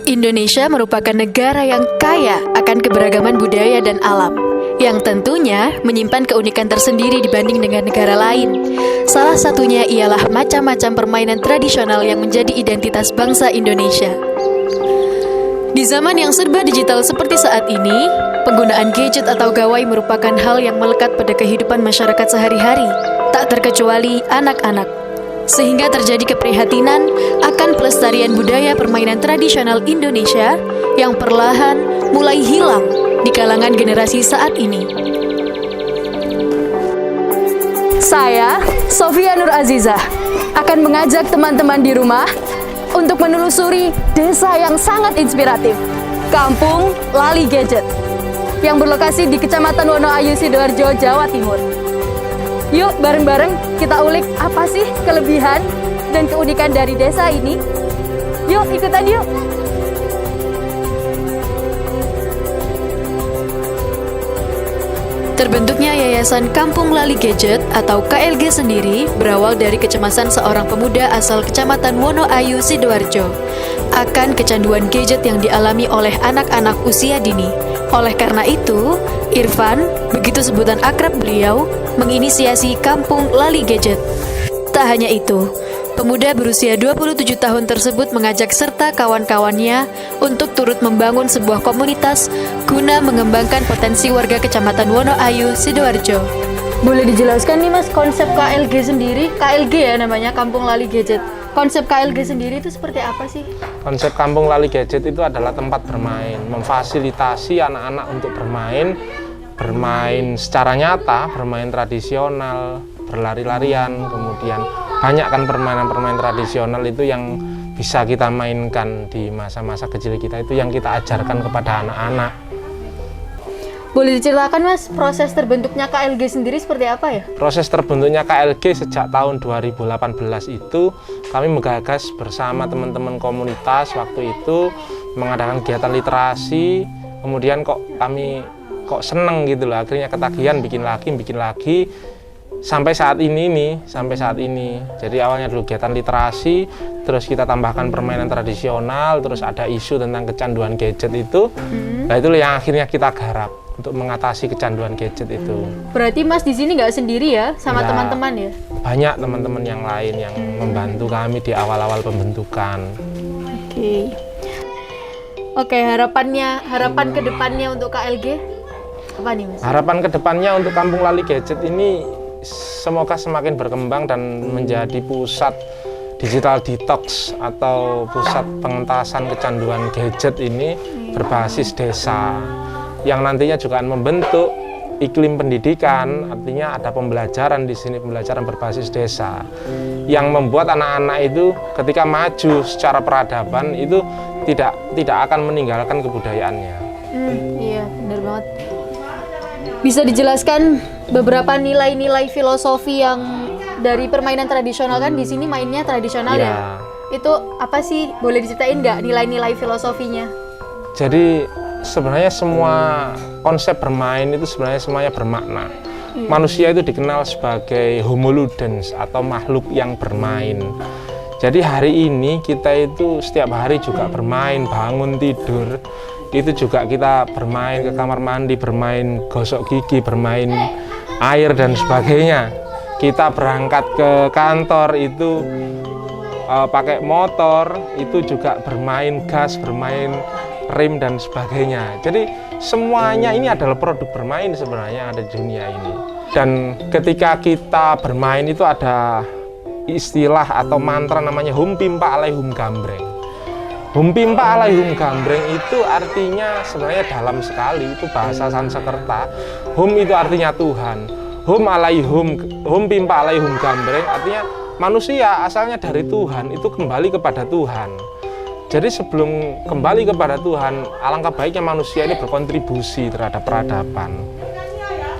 Indonesia merupakan negara yang kaya akan keberagaman budaya dan alam, yang tentunya menyimpan keunikan tersendiri dibanding dengan negara lain. Salah satunya ialah macam-macam permainan tradisional yang menjadi identitas bangsa Indonesia. Di zaman yang serba digital seperti saat ini, penggunaan gadget atau gawai merupakan hal yang melekat pada kehidupan masyarakat sehari-hari, tak terkecuali anak-anak. Sehingga terjadi keprihatinan akan pelestarian budaya permainan tradisional Indonesia yang perlahan mulai hilang di kalangan generasi saat ini. Saya, Sofia Nur Azizah, akan mengajak teman-teman di rumah untuk menelusuri desa yang sangat inspiratif, Kampung Lali Gadget, yang berlokasi di Kecamatan Wonoayu, Sidoarjo, Jawa Timur. Yuk bareng-bareng kita ulik apa sih kelebihan dan keunikan dari desa ini. Yuk ikutan yuk. Terbentuknya Yayasan Kampung Lali Gadget atau KLG sendiri berawal dari kecemasan seorang pemuda asal Kecamatan Wonoayu, Sidoarjo akan kecanduan gadget yang dialami oleh anak-anak usia dini. Oleh karena itu, Irfan, begitu sebutan akrab beliau, menginisiasi Kampung Lali Gadget. Tak hanya itu, pemuda berusia 27 tahun tersebut mengajak serta kawan-kawannya untuk turut membangun sebuah komunitas guna mengembangkan potensi warga Kecamatan Wonoayu, Sidoarjo. Boleh dijelaskan nih Mas, konsep KLG sendiri, KLG ya namanya, Kampung Lali Gadget. Konsep KLG sendiri itu seperti apa sih? Konsep Kampung Lali Gadget itu adalah tempat bermain, memfasilitasi anak-anak untuk bermain secara nyata, bermain tradisional, berlari-larian, kemudian banyak kan permainan-permainan tradisional itu yang bisa kita mainkan di masa-masa kecil kita, itu yang kita ajarkan kepada anak-anak. Boleh diceritakan Mas, proses terbentuknya KLG sendiri seperti apa ya? Proses terbentuknya KLG sejak tahun 2018 itu kami menggagas bersama teman-teman komunitas waktu itu mengadakan kegiatan literasi, kemudian kami seneng gitu loh, akhirnya ketagihan bikin lagi sampai saat ini. Jadi awalnya dulu kegiatan literasi, terus kita tambahkan permainan tradisional, terus ada isu tentang kecanduan gadget itu. Nah itu yang akhirnya kita garap untuk mengatasi kecanduan gadget itu. Berarti Mas di sini nggak sendiri ya, sama teman-teman ya? Banyak teman-teman yang lain yang membantu kami di awal-awal pembentukan. Oke, harapan kedepannya untuk KLG apa nih Mas? Harapan kedepannya untuk Kampung Lali Gadget ini semoga semakin berkembang dan menjadi pusat digital detox atau pusat pengentasan kecanduan gadget ini berbasis desa, yang nantinya juga akan membentuk iklim pendidikan, artinya ada pembelajaran di sini, pembelajaran berbasis desa, yang membuat anak-anak itu ketika maju secara peradaban itu tidak akan meninggalkan kebudayaannya. Iya, benar banget. Bisa dijelaskan beberapa nilai-nilai filosofi yang dari permainan tradisional, kan di sini mainnya tradisional ya? Itu apa sih? Boleh diceritain nggak nilai-nilai filosofinya? Jadi sebenarnya semua konsep bermain itu sebenarnya semuanya bermakna. Manusia itu dikenal sebagai homo ludens atau makhluk yang bermain. Jadi hari ini kita itu setiap hari juga bermain, bangun tidur itu juga kita bermain, ke kamar mandi bermain, gosok gigi, bermain air dan sebagainya. Kita berangkat ke kantor itu pakai motor, itu juga bermain gas, bermain rem dan sebagainya. Jadi semuanya ini adalah produk bermain sebenarnya ada di dunia ini. Dan ketika kita bermain itu ada istilah atau mantra namanya Hum Pimpa Alaihum Gambreng. Hum Pimpa Alaihum Gambreng itu artinya sebenarnya dalam sekali, itu bahasa Sanskerta. Hum itu artinya Tuhan. Hum Pimpa Alaihum Gambreng artinya manusia asalnya dari Tuhan, itu kembali kepada Tuhan. Jadi sebelum kembali kepada Tuhan, alangkah baiknya manusia ini berkontribusi terhadap peradaban.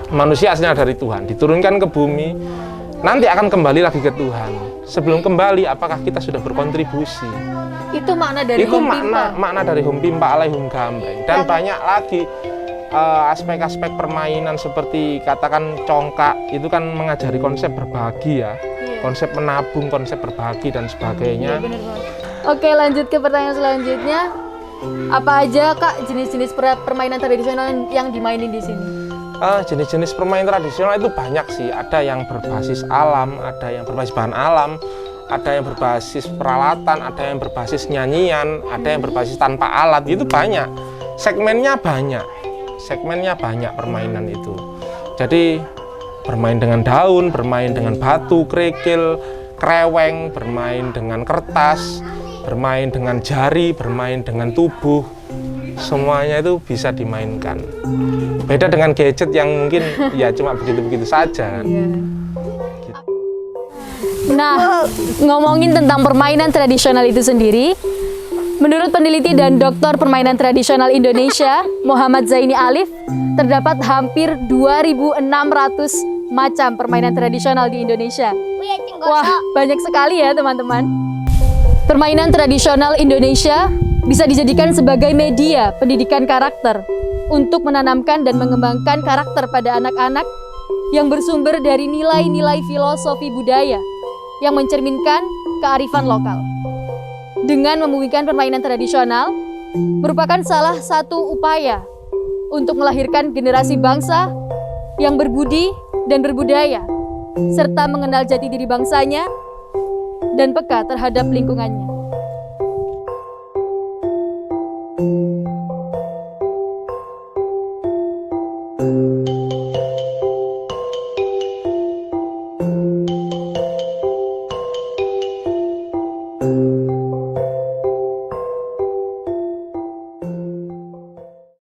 Manusia asalnya dari Tuhan, diturunkan ke bumi, nanti akan kembali lagi ke Tuhan. Sebelum kembali, apakah kita sudah berkontribusi? Itu makna dari Hum Pimpa. Makna dari Hum Pimpa Alaihum Gambreng. Dan banyak lagi aspek-aspek permainan seperti katakan congkak, itu kan mengajari konsep berbagi ya. Konsep menabung, konsep berbagi dan sebagainya. Oke, lanjut ke pertanyaan selanjutnya. Apa aja Kak jenis-jenis permainan tradisional yang dimainin di sini? Jenis-jenis permainan tradisional itu banyak sih. Ada yang berbasis alam, ada yang berbasis bahan alam, ada yang berbasis peralatan, ada yang berbasis nyanyian, ada yang berbasis tanpa alat. Itu banyak. Segmennya banyak permainan itu. Jadi bermain dengan daun, bermain dengan batu, kerikil, kreweng, bermain dengan kertas, bermain dengan jari, bermain dengan tubuh, semuanya itu bisa dimainkan. Beda dengan gadget yang mungkin ya cuma begitu-begitu saja. Nah, ngomongin tentang permainan tradisional itu sendiri, menurut peneliti dan doktor permainan tradisional Indonesia, Muhammad Zaini Alif, terdapat hampir 2.600 macam permainan tradisional di Indonesia. Wah, banyak sekali ya teman-teman. Permainan tradisional Indonesia bisa dijadikan sebagai media pendidikan karakter untuk menanamkan dan mengembangkan karakter pada anak-anak yang bersumber dari nilai-nilai filosofi budaya yang mencerminkan kearifan lokal. Dengan membumikan permainan tradisional merupakan salah satu upaya untuk melahirkan generasi bangsa yang berbudi dan berbudaya, serta mengenal jati diri bangsanya dan peka terhadap lingkungannya.